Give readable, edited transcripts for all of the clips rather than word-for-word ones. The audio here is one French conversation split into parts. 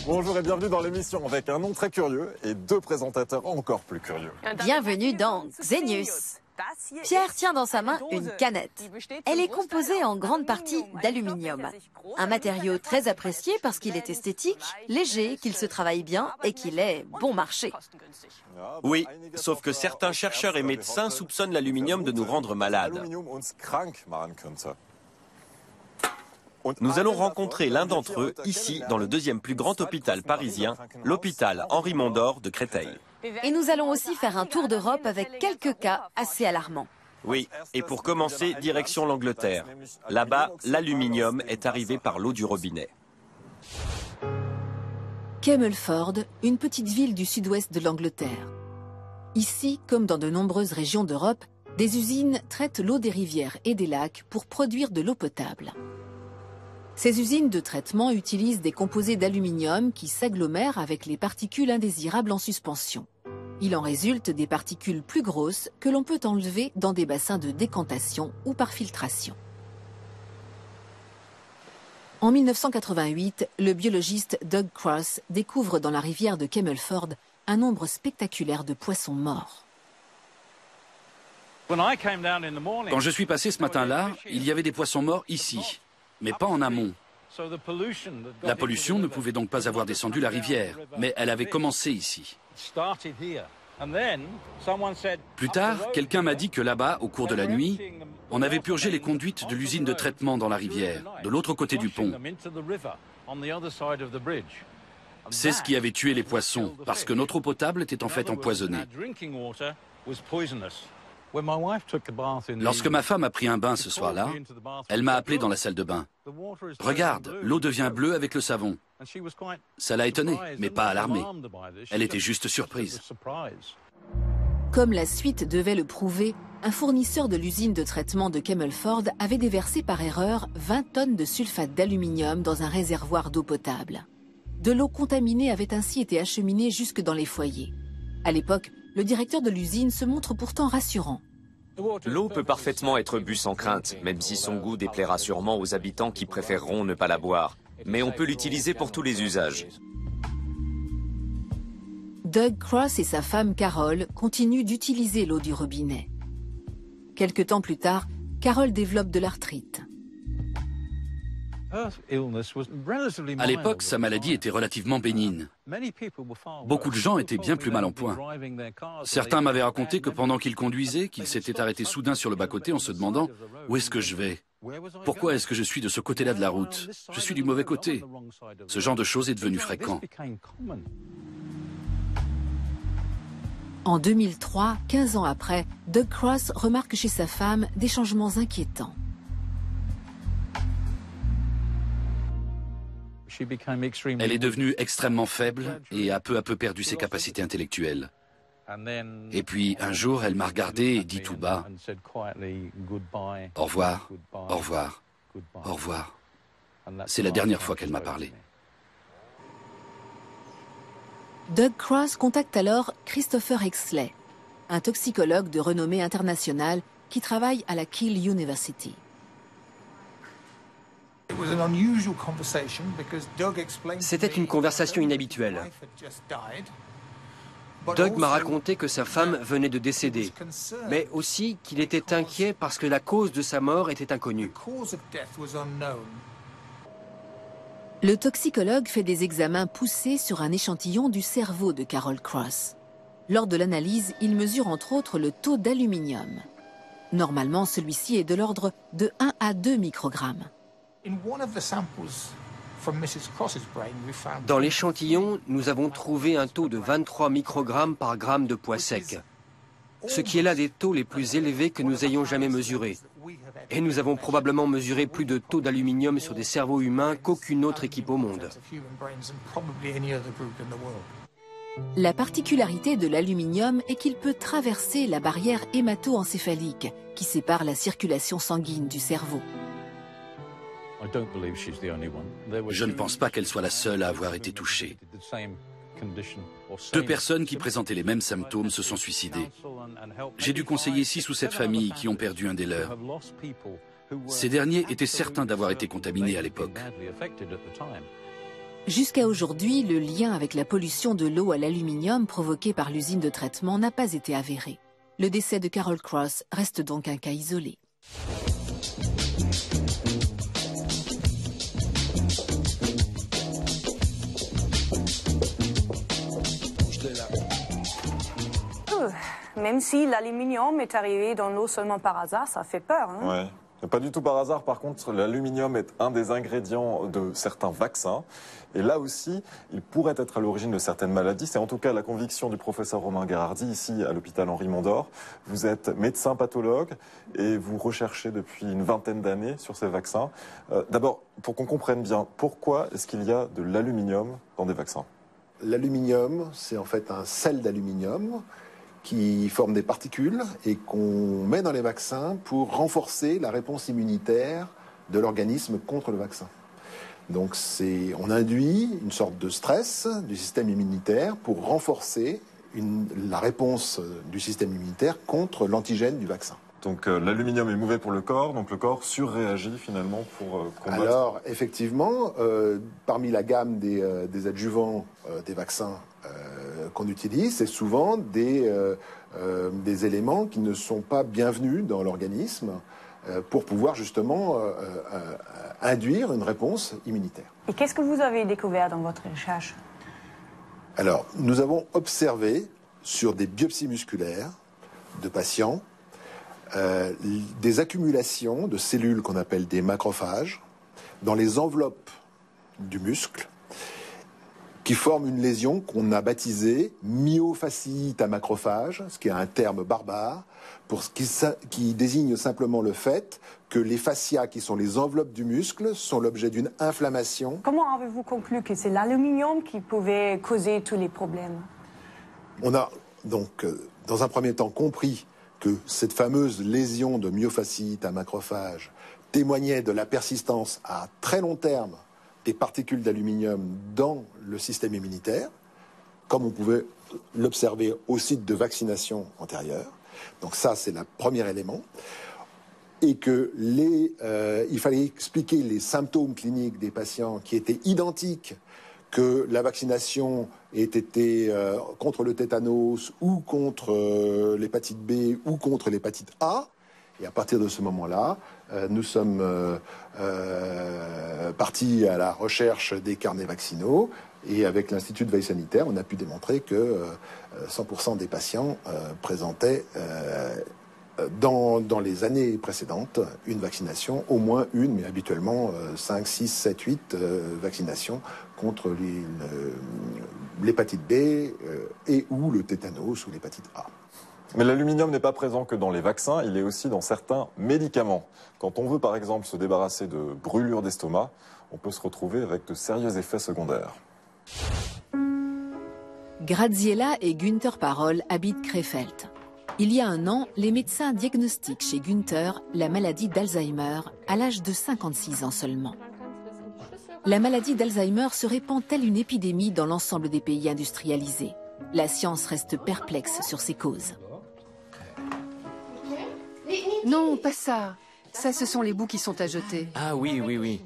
Bonjour et bienvenue dans l'émission avec un nom très curieux et deux présentateurs encore plus curieux. Bienvenue dans Xenius. Pierre tient dans sa main une canette. Elle est composée en grande partie d'aluminium. Un matériau très apprécié parce qu'il est esthétique, léger, qu'il se travaille bien et qu'il est bon marché. Oui, sauf que certains chercheurs et médecins soupçonnent l'aluminium de nous rendre malades. Nous allons rencontrer l'un d'entre eux ici, dans le deuxième plus grand hôpital parisien, l'hôpital Henri Mondor de Créteil. Et nous allons aussi faire un tour d'Europe avec quelques cas assez alarmants. Oui, et pour commencer, direction l'Angleterre. Là-bas, l'aluminium est arrivé par l'eau du robinet. Camelford, une petite ville du sud-ouest de l'Angleterre. Ici, comme dans de nombreuses régions d'Europe, des usines traitent l'eau des rivières et des lacs pour produire de l'eau potable. Ces usines de traitement utilisent des composés d'aluminium qui s'agglomèrent avec les particules indésirables en suspension. Il en résulte des particules plus grosses que l'on peut enlever dans des bassins de décantation ou par filtration. En 1988, le biologiste Doug Cross découvre dans la rivière de Camelford un nombre spectaculaire de poissons morts. Quand je suis passé ce matin-là, il y avait des poissons morts ici, mais pas en amont. La pollution ne pouvait donc pas avoir descendu la rivière, mais elle avait commencé ici. Plus tard, quelqu'un m'a dit que là-bas, au cours de la nuit, on avait purgé les conduites de l'usine de traitement dans la rivière, de l'autre côté du pont. C'est ce qui avait tué les poissons, parce que notre eau potable était en fait empoisonnée. Lorsque ma femme a pris un bain ce soir-là, elle m'a appelé dans la salle de bain. « Regarde, l'eau devient bleue avec le savon. » Ça l'a étonnée, mais pas alarmée. Elle était juste surprise. Comme la suite devait le prouver, un fournisseur de l'usine de traitement de Camelford avait déversé par erreur 20 tonnes de sulfate d'aluminium dans un réservoir d'eau potable. De l'eau contaminée avait ainsi été acheminée jusque dans les foyers. À l'époque, le directeur de l'usine se montre pourtant rassurant. L'eau peut parfaitement être bue sans crainte, même si son goût déplaira sûrement aux habitants qui préféreront ne pas la boire. Mais on peut l'utiliser pour tous les usages. Doug Cross et sa femme Carol continuent d'utiliser l'eau du robinet. Quelque temps plus tard, Carol développe de l'arthrite. À l'époque, sa maladie était relativement bénigne. Beaucoup de gens étaient bien plus mal en point. Certains m'avaient raconté que pendant qu'ils conduisaient, qu'ils s'étaient arrêtés soudain sur le bas-côté en se demandant « Où est-ce que je vais ? Pourquoi est-ce que je suis de ce côté-là de la route ? Je suis du mauvais côté. » Ce genre de choses est devenu fréquent. En 2003, 15 ans après, Doug Cross remarque chez sa femme des changements inquiétants. Elle est devenue extrêmement faible et a peu à peu perdu ses capacités intellectuelles. Et puis, un jour, elle m'a regardé et dit tout bas « Au revoir, au revoir, au revoir ». C'est la dernière fois qu'elle m'a parlé. Doug Cross contacte alors Christopher Exley, un toxicologue de renommée internationale qui travaille à la Keele University. C'était une conversation inhabituelle. Doug m'a raconté que sa femme venait de décéder, mais aussi qu'il était inquiet parce que la cause de sa mort était inconnue. Le toxicologue fait des examens poussés sur un échantillon du cerveau de Carol Cross. Lors de l'analyse, il mesure entre autres le taux d'aluminium. Normalement, celui-ci est de l'ordre de 1 à 2 microgrammes. Dans l'échantillon, nous avons trouvé un taux de 23 microgrammes par gramme de poids sec, ce qui est l'un des taux les plus élevés que nous ayons jamais mesurés. Et nous avons probablement mesuré plus de taux d'aluminium sur des cerveaux humains qu'aucune autre équipe au monde. La particularité de l'aluminium est qu'il peut traverser la barrière hémato-encéphalique qui sépare la circulation sanguine du cerveau. Je ne pense pas qu'elle soit la seule à avoir été touchée. 2 personnes qui présentaient les mêmes symptômes se sont suicidées. J'ai dû conseiller 6 ou 7 familles qui ont perdu un des leurs. Ces derniers étaient certains d'avoir été contaminés à l'époque. Jusqu'à aujourd'hui, le lien avec la pollution de l'eau à l'aluminium provoquée par l'usine de traitement n'a pas été avéré. Le décès de Carol Cross reste donc un cas isolé. Même si l'aluminium est arrivé dans l'eau seulement par hasard, ça fait peur. Hein? Ouais. Pas du tout par hasard, par contre, l'aluminium est un des ingrédients de certains vaccins. Et là aussi, il pourrait être à l'origine de certaines maladies. C'est en tout cas la conviction du professeur Romain Gherardi, ici à l'hôpital Henri Mondor. Vous êtes médecin pathologue et vous recherchez depuis une vingtaine d'années sur ces vaccins. D'abord, pour qu'on comprenne bien, pourquoi est-ce qu'il y a de l'aluminium dans des vaccins? L'aluminium, c'est en fait un sel d'aluminium qui forment des particules et qu'on met dans les vaccins pour renforcer la réponse immunitaire de l'organisme contre le vaccin. Donc on induit une sorte de stress du système immunitaire pour renforcer la réponse du système immunitaire contre l'antigène du vaccin. Donc l'aluminium est mauvais pour le corps, donc le corps surréagit finalement pour combattre. Alors effectivement, parmi la gamme des adjuvants des vaccins qu'on utilise, c'est souvent des éléments qui ne sont pas bienvenus dans l'organisme pour pouvoir justement induire une réponse immunitaire. Et qu'est-ce que vous avez découvert dans votre recherche? Alors, nous avons observé sur des biopsies musculaires de patients des accumulations de cellules qu'on appelle des macrophages dans les enveloppes du muscle qui forment une lésion qu'on a baptisée myofasciite à macrophage, ce qui est un terme barbare, qui désigne simplement le fait que les fascias, qui sont les enveloppes du muscle, sont l'objet d'une inflammation. Comment avez-vous conclu que c'est l'aluminium qui pouvait causer tous les problèmes? On a donc, dans un premier temps, compris que cette fameuse lésion de myofasciite à macrophage témoignait de la persistance à très long terme des particules d'aluminium dans le système immunitaire, comme on pouvait l'observer au site de vaccination antérieure. Donc ça, c'est le premier élément. Et que il fallait expliquer les symptômes cliniques des patients qui étaient identiques, que la vaccination ait été contre le tétanos ou contre l'hépatite B ou contre l'hépatite A. Et à partir de ce moment-là, nous sommes partis à la recherche des carnets vaccinaux et avec l'Institut de veille sanitaire, on a pu démontrer que 100% des patients présentaient dans les années précédentes une vaccination, au moins une, mais habituellement 5, 6, 7, 8 vaccinations contre l'hépatite B et ou le tétanos ou l'hépatite A. Mais l'aluminium n'est pas présent que dans les vaccins, il est aussi dans certains médicaments. Quand on veut par exemple se débarrasser de brûlures d'estomac, on peut se retrouver avec de sérieux effets secondaires. Graziella et Günther Parol habitent Krefeld. Il y a un an, les médecins diagnostiquent chez Günther la maladie d'Alzheimer à l'âge de 56 ans seulement. La maladie d'Alzheimer se répand telle une épidémie dans l'ensemble des pays industrialisés. La science reste perplexe sur ses causes. Non, pas ça. Ça, ce sont les bouts qui sont à jeter. Ah oui.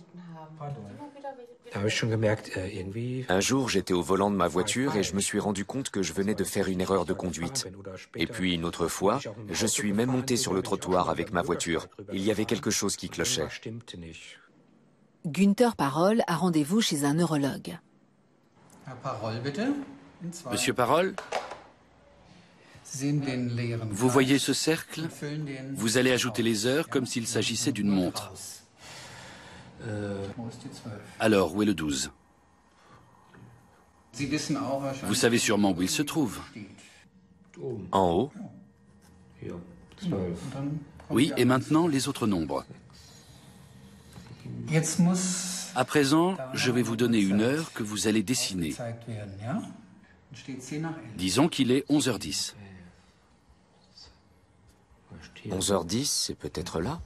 Un jour, j'étais au volant de ma voiture et je me suis rendu compte que je venais de faire une erreur de conduite. Et puis une autre fois, je suis même monté sur le trottoir avec ma voiture. Il y avait quelque chose qui clochait. Günther Parol a rendez-vous chez un neurologue. Monsieur Parol, vous voyez ce cercle? Vous allez ajouter les heures comme s'il s'agissait d'une montre. Alors, où est le 12? Vous savez sûrement où il se trouve. En haut? Oui, et maintenant, les autres nombres. À présent, je vais vous donner une heure que vous allez dessiner. Disons qu'il est 11h10. 11h10, c'est peut-être là?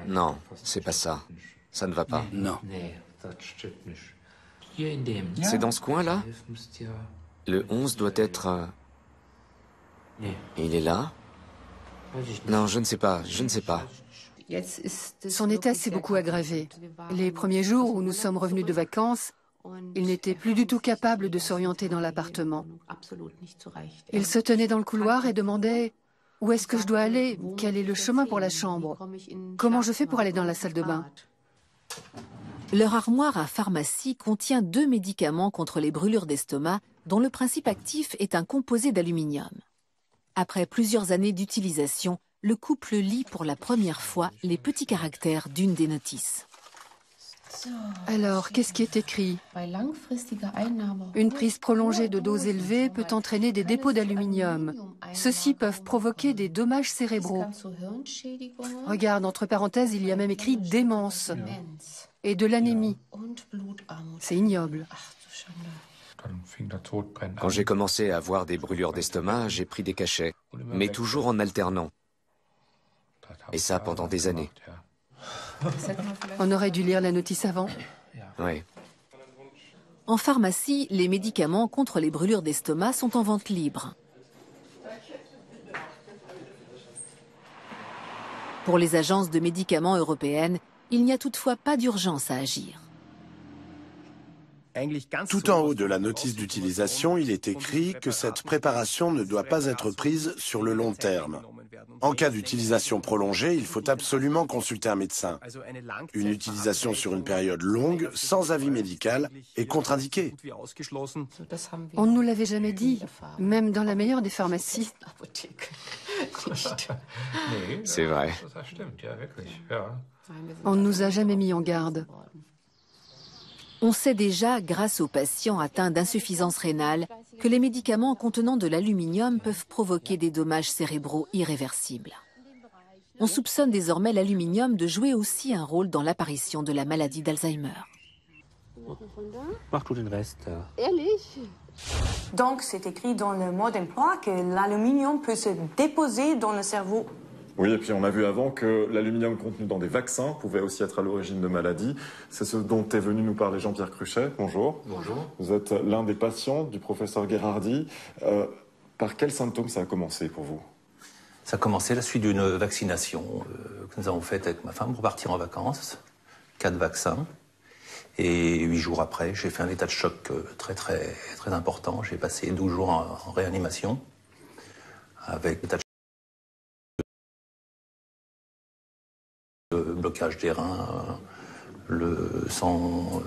Non, c'est pas ça. Ça ne va pas. Non. C'est dans ce coin-là? Le 11 doit être... Il est là? Non, je ne sais pas. Son état s'est beaucoup aggravé. Les premiers jours où nous sommes revenus de vacances, il n'était plus du tout capable de s'orienter dans l'appartement. Il se tenait dans le couloir et demandait « Où est-ce que je dois aller? Quel est le chemin pour la chambre? Comment je fais pour aller dans la salle de bain ?» Leur armoire à pharmacie contient 2 médicaments contre les brûlures d'estomac dont le principe actif est un composé d'aluminium. Après plusieurs années d'utilisation, le couple lit pour la première fois les petits caractères d'une des notices. Alors, qu'est-ce qui est écrit? Une prise prolongée de doses élevées peut entraîner des dépôts d'aluminium. Ceux-ci peuvent provoquer des dommages cérébraux. Regarde, entre parenthèses, il y a même écrit démence et de l'anémie. C'est ignoble. Quand j'ai commencé à avoir des brûlures d'estomac, j'ai pris des cachets, mais toujours en alternant. Et ça pendant des années. On aurait dû lire la notice avant. Oui. En pharmacie, les médicaments contre les brûlures d'estomac sont en vente libre. Pour les agences de médicaments européennes, il n'y a toutefois pas d'urgence à agir. Tout en haut de la notice d'utilisation, il est écrit que cette préparation ne doit pas être prise sur le long terme. En cas d'utilisation prolongée, il faut absolument consulter un médecin. Une utilisation sur une période longue, sans avis médical, est contre-indiquée. On ne nous l'avait jamais dit, même dans la meilleure des pharmacies. C'est vrai. On ne nous a jamais mis en garde. On sait déjà, grâce aux patients atteints d'insuffisance rénale, que les médicaments contenant de l'aluminium peuvent provoquer des dommages cérébraux irréversibles. On soupçonne désormais l'aluminium de jouer aussi un rôle dans l'apparition de la maladie d'Alzheimer. Donc, c'est écrit dans le mot d'emploi que l'aluminium peut se déposer dans le cerveau. Oui, et puis on a vu avant que l'aluminium contenu dans des vaccins pouvait aussi être à l'origine de maladies. C'est ce dont est venu nous parler Jean-Pierre Cruchet. Bonjour. Bonjour. Vous êtes l'un des patients du professeur Gherardi. Par quels symptômes ça a commencé pour vous? Ça a commencé à la suite d'une vaccination que nous avons faite avec ma femme pour partir en vacances. 4 vaccins. Et 8 jours après, j'ai fait un état de choc très important. J'ai passé 12 jours en réanimation avec l'état de le blocage des reins, le sang.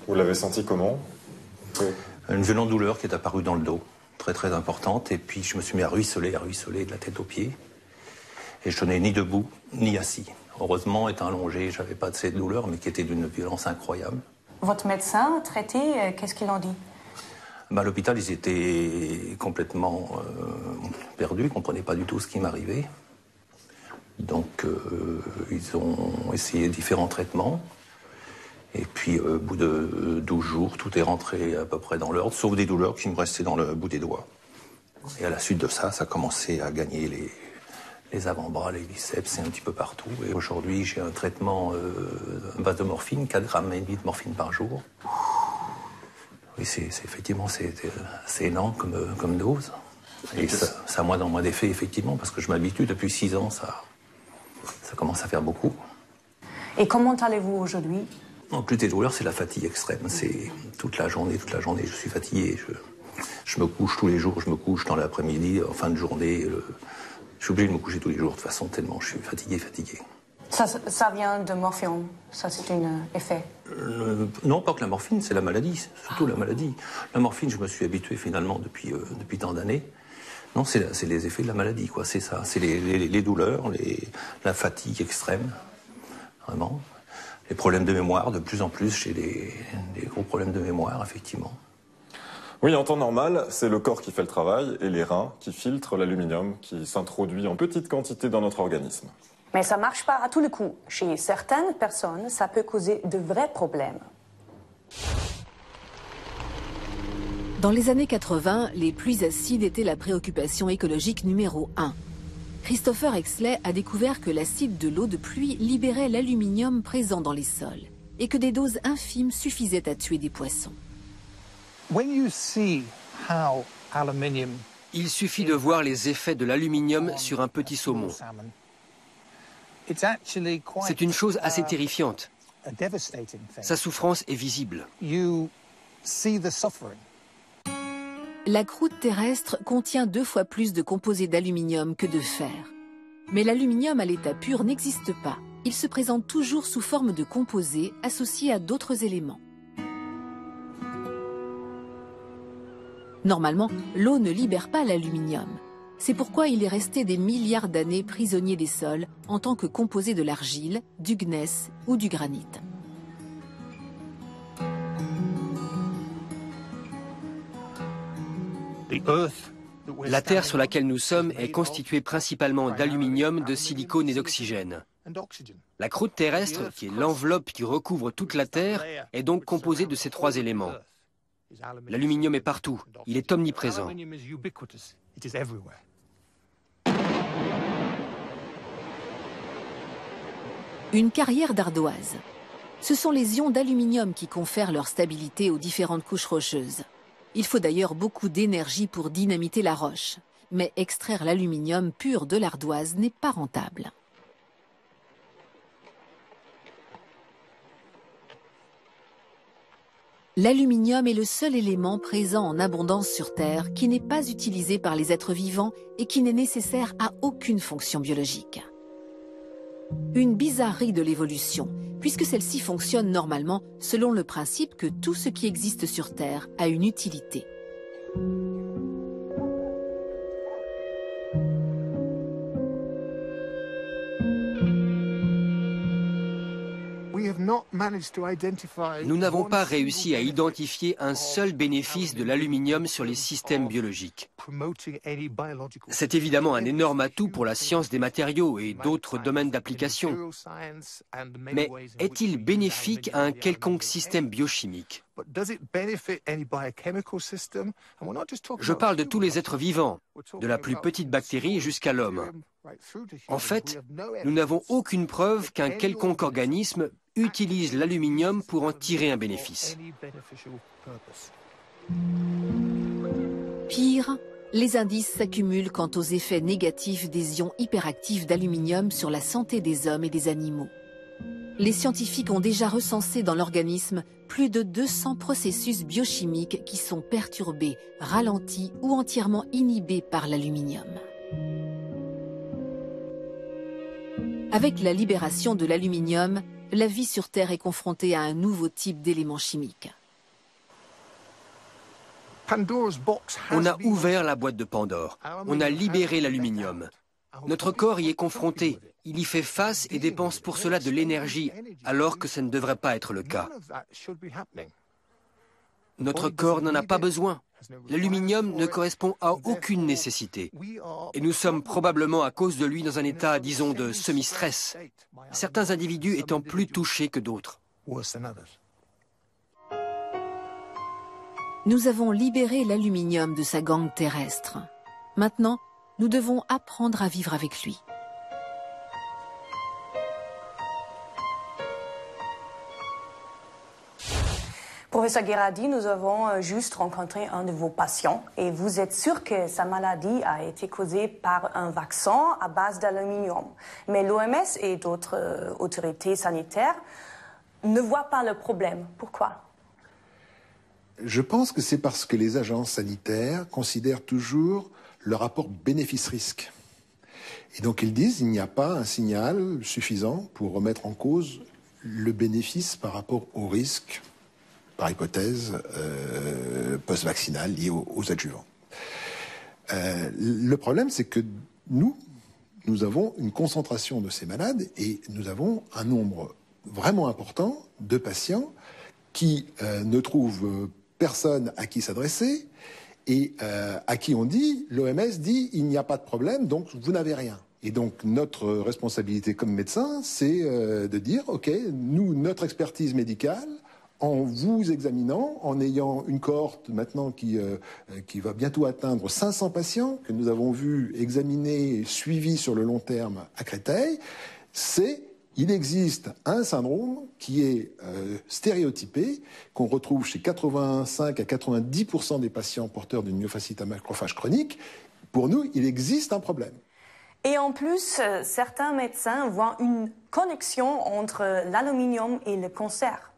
Vous l'avez senti comment? Une violente douleur qui est apparue dans le dos, très importante. Et puis je me suis mis à ruisseler de la tête aux pieds. Et je tenais ni debout, ni assis. Heureusement, étant allongé, j'avais pas de cette douleur, mais qui était d'une violence incroyable. Votre médecin traité, qu'est-ce qu'il en dit? À l'hôpital, ils étaient complètement perdus, ils ne comprenaient pas du tout ce qui m'arrivait. Donc, ils ont essayé différents traitements. Et puis, au bout de 12 jours, tout est rentré à peu près dans l'ordre, sauf des douleurs qui me restaient dans le bout des doigts. Et à la suite de ça, ça a commencé à gagner les avant-bras, les biceps, et un petit peu partout. Et aujourd'hui, j'ai un traitement, un base de morphine, 4,5 grammes de morphine par jour. Oui, effectivement, c'est énorme comme dose. Et ça a moins en moins d'effet, effectivement, parce que je m'habitue depuis 6 ans, ça commence à faire beaucoup. Et comment allez-vous aujourd'hui? En plus des douleurs, c'est la fatigue extrême. C'est toute la journée, je suis fatigué. Je me couche tous les jours, je me couche dans l'après-midi, en fin de journée. Je suis obligé de me coucher tous les jours, de toute façon, tellement je suis fatigué. Ça vient de morphine, ça c'est un effet? Non, pas que la morphine, c'est la maladie, surtout la maladie. La morphine, je me suis habitué finalement depuis tant d'années. Non, c'est les effets de la maladie, quoi. C'est ça, c'est les douleurs, la fatigue extrême, vraiment. Les problèmes de mémoire, de plus en plus, j'ai des gros problèmes de mémoire, effectivement. Oui, en temps normal, c'est le corps qui fait le travail et les reins qui filtrent l'aluminium qui s'introduit en petite quantité dans notre organisme. Mais ça ne marche pas à tous les coups. Chez certaines personnes, ça peut causer de vrais problèmes. Dans les années 80, les pluies acides étaient la préoccupation écologique numéro 1. Christopher Exley a découvert que l'acide de l'eau de pluie libérait l'aluminium présent dans les sols et que des doses infimes suffisaient à tuer des poissons. Il suffit de voir les effets de l'aluminium sur un petit saumon. C'est une chose assez terrifiante. Sa souffrance est visible. La croûte terrestre contient 2 fois plus de composés d'aluminium que de fer. Mais l'aluminium à l'état pur n'existe pas. Il se présente toujours sous forme de composés associés à d'autres éléments. Normalement, l'eau ne libère pas l'aluminium. C'est pourquoi il est resté des milliards d'années prisonnier des sols en tant que composé de l'argile, du gneiss ou du granit. La Terre sur laquelle nous sommes est constituée principalement d'aluminium, de silicone et d'oxygène. La croûte terrestre, qui est l'enveloppe qui recouvre toute la Terre, est donc composée de ces 3 éléments. L'aluminium est partout, il est omniprésent. Une carrière d'ardoise. Ce sont les ions d'aluminium qui confèrent leur stabilité aux différentes couches rocheuses. Il faut d'ailleurs beaucoup d'énergie pour dynamiter la roche. Mais extraire l'aluminium pur de l'ardoise n'est pas rentable. L'aluminium est le seul élément présent en abondance sur Terre qui n'est pas utilisé par les êtres vivants et qui n'est nécessaire à aucune fonction biologique. Une bizarrerie de l'évolution, puisque celle-ci fonctionne normalement selon le principe que tout ce qui existe sur Terre a une utilité. Nous n'avons pas réussi à identifier un seul bénéfice de l'aluminium sur les systèmes biologiques. C'est évidemment un énorme atout pour la science des matériaux et d'autres domaines d'application. Mais est-il bénéfique à un quelconque système biochimique? Je parle de tous les êtres vivants, de la plus petite bactérie jusqu'à l'homme. En fait, nous n'avons aucune preuve qu'un quelconque organisme utilise l'aluminium pour en tirer un bénéfice. Pire, les indices s'accumulent quant aux effets négatifs des ions hyperactifs d'aluminium sur la santé des hommes et des animaux. Les scientifiques ont déjà recensé dans l'organisme plus de 200 processus biochimiques qui sont perturbés, ralentis ou entièrement inhibés par l'aluminium. Avec la libération de l'aluminium, la vie sur Terre est confrontée à un nouveau type d'éléments chimiques. On a ouvert la boîte de Pandore. On a libéré l'aluminium. Notre corps y est confronté. Il y fait face et dépense pour cela de l'énergie, alors que ça ne devrait pas être le cas. Notre corps n'en a pas besoin. L'aluminium ne correspond à aucune nécessité. Et nous sommes probablement à cause de lui dans un état, disons, de semi-stress, certains individus étant plus touchés que d'autres. Nous avons libéré l'aluminium de sa gangue terrestre. Maintenant, nous devons apprendre à vivre avec lui. Professeur Gherardi, nous avons juste rencontré un de vos patients et vous êtes sûr que sa maladie a été causée par un vaccin à base d'aluminium. Mais l'OMS et d'autres autorités sanitaires ne voient pas le problème. Pourquoi? Je pense que c'est parce que les agences sanitaires considèrent toujours le rapport bénéfice-risque. Et donc ils disent qu'il n'y a pas un signal suffisant pour remettre en cause le bénéfice par rapport au risque, par hypothèse, post-vaccinale liée aux adjuvants. Le problème, c'est que nous avons une concentration de ces malades et nous avons un nombre vraiment important de patients qui ne trouvent personne à qui s'adresser et à qui on dit, l'OMS dit, il n'y a pas de problème, donc vous n'avez rien. Et donc notre responsabilité comme médecin, c'est de dire, ok, nous, notre expertise médicale, en vous examinant, en ayant une cohorte maintenant qui va bientôt atteindre 500 patients que nous avons vus examinés, suivis sur le long terme à Créteil, il existe un syndrome qui est stéréotypé, qu'on retrouve chez 85 à 90% des patients porteurs d'une myofasciite à macrophage chronique. Pour nous, il existe un problème. Et en plus, certains médecins voient une connexion entre l'aluminium et le cancer.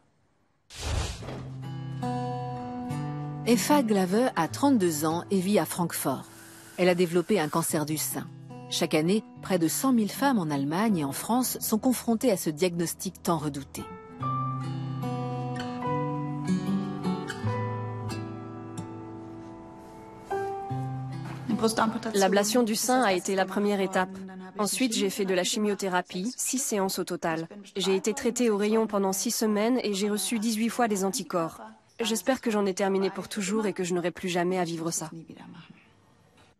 Eva Glave a 32 ans et vit à Francfort. Elle a développé un cancer du sein. Chaque année, près de 100 000 femmes en Allemagne et en France sont confrontées à ce diagnostic tant redouté. L'ablation du sein a été la première étape. Ensuite, j'ai fait de la chimiothérapie, 6 séances au total. J'ai été traitée au rayon pendant 6 semaines et j'ai reçu 18 fois des anticorps. J'espère que j'en ai terminé pour toujours et que je n'aurai plus jamais à vivre ça.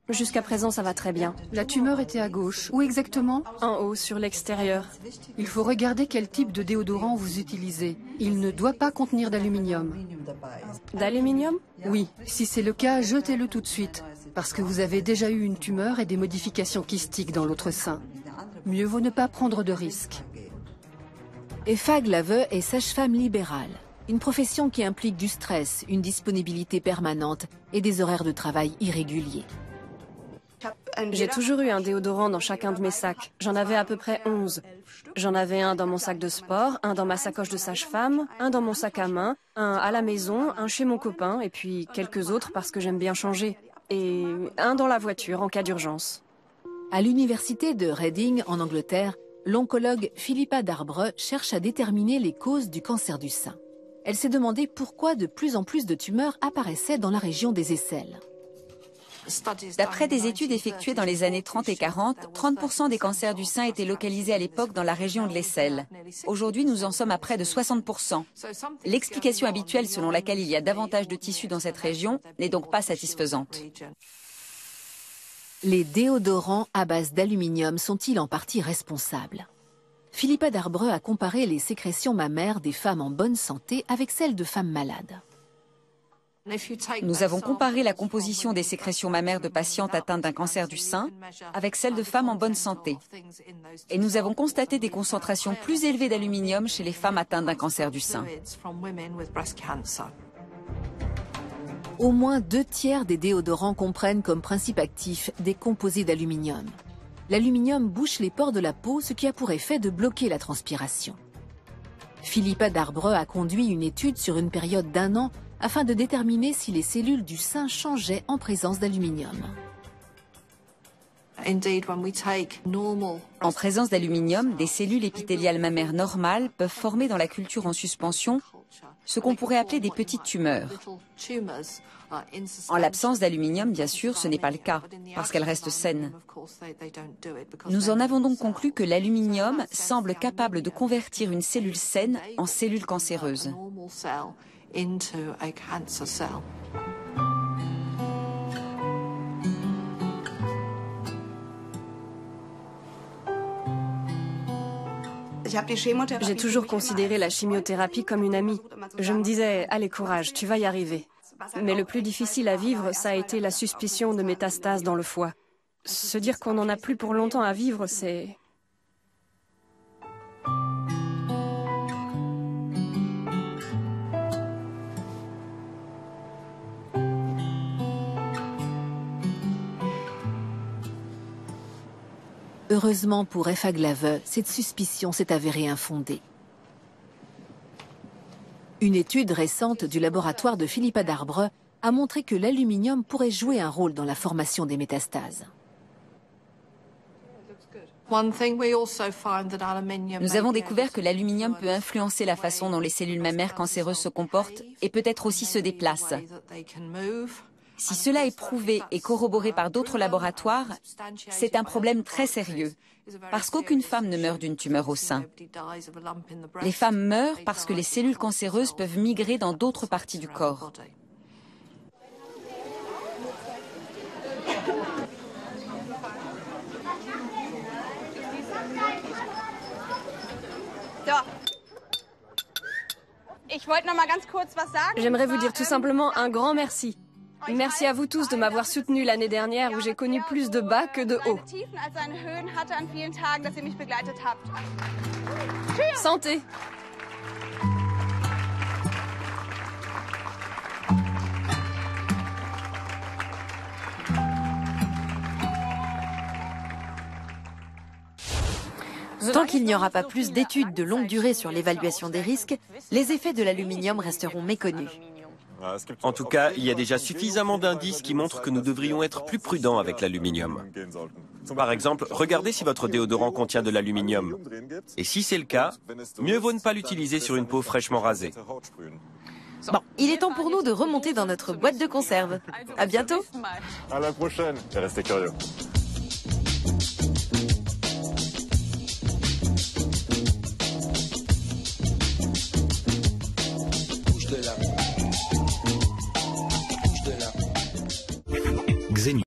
Jusqu'à présent, ça va très bien. La tumeur était à gauche. Où exactement? En haut, sur l'extérieur. Il faut regarder quel type de déodorant vous utilisez. Il ne doit pas contenir d'aluminium. D'aluminium? Oui. Si c'est le cas, jetez-le tout de suite. Parce que vous avez déjà eu une tumeur et des modifications kystiques dans l'autre sein. Mieux vaut ne pas prendre de risques. Eva Glave est sage-femme libérale. Une profession qui implique du stress, une disponibilité permanente et des horaires de travail irréguliers. J'ai toujours eu un déodorant dans chacun de mes sacs. J'en avais à peu près 11. J'en avais un dans mon sac de sport, un dans ma sacoche de sage-femme, un dans mon sac à main, un à la maison, un chez mon copain et puis quelques autres parce que j'aime bien changer. Et un dans la voiture en cas d'urgence. À l'université de Reading, en Angleterre, l'oncologue Philippa Darbre cherche à déterminer les causes du cancer du sein. Elle s'est demandé pourquoi de plus en plus de tumeurs apparaissaient dans la région des aisselles. D'après des études effectuées dans les années 30 et 40, 30% des cancers du sein étaient localisés à l'époque dans la région de l'aisselle. Aujourd'hui, nous en sommes à près de 60%. L'explication habituelle selon laquelle il y a davantage de tissus dans cette région n'est donc pas satisfaisante. Les déodorants à base d'aluminium sont-ils en partie responsables? Philippa Darbre a comparé les sécrétions mammaires des femmes en bonne santé avec celles de femmes malades. Nous avons comparé la composition des sécrétions mammaires de patientes atteintes d'un cancer du sein avec celles de femmes en bonne santé. Et nous avons constaté des concentrations plus élevées d'aluminium chez les femmes atteintes d'un cancer du sein. Au moins 2/3 des déodorants comprennent comme principe actif des composés d'aluminium. L'aluminium bouche les pores de la peau, ce qui a pour effet de bloquer la transpiration. Philippa Darbre a conduit une étude sur une période d'1 an afin de déterminer si les cellules du sein changeaient en présence d'aluminium. En présence d'aluminium, des cellules épithéliales mammaires normales peuvent former dans la culture en suspension ce qu'on pourrait appeler des petites tumeurs. En l'absence d'aluminium, bien sûr, ce n'est pas le cas, parce qu'elles restent saines. Nous en avons donc conclu que l'aluminium semble capable de convertir une cellule saine en cellule cancéreuse. J'ai toujours considéré la chimiothérapie comme une amie. Je me disais, allez courage, tu vas y arriver. Mais le plus difficile à vivre, ça a été la suspicion de métastases dans le foie. Se dire qu'on n'en a plus pour longtemps à vivre, c'est... Heureusement pour Eva Glave, cette suspicion s'est avérée infondée. Une étude récente du laboratoire de Philippa Darbre a montré que l'aluminium pourrait jouer un rôle dans la formation des métastases. Nous avons découvert que l'aluminium peut influencer la façon dont les cellules mammaires cancéreuses se comportent et peut-être aussi se déplacent. Si cela est prouvé et corroboré par d'autres laboratoires, c'est un problème très sérieux, parce qu'aucune femme ne meurt d'une tumeur au sein. Les femmes meurent parce que les cellules cancéreuses peuvent migrer dans d'autres parties du corps. J'aimerais vous dire tout simplement un grand merci. Merci à vous tous de m'avoir soutenu l'année dernière où j'ai connu plus de bas que de hauts. Santé! Tant qu'il n'y aura pas plus d'études de longue durée sur l'évaluation des risques, les effets de l'aluminium resteront méconnus. En tout cas, il y a déjà suffisamment d'indices qui montrent que nous devrions être plus prudents avec l'aluminium. Par exemple, regardez si votre déodorant contient de l'aluminium. Et si c'est le cas, mieux vaut ne pas l'utiliser sur une peau fraîchement rasée. Bon, il est temps pour nous de remonter dans notre boîte de conserve. À bientôt. À la prochaine et restez curieux.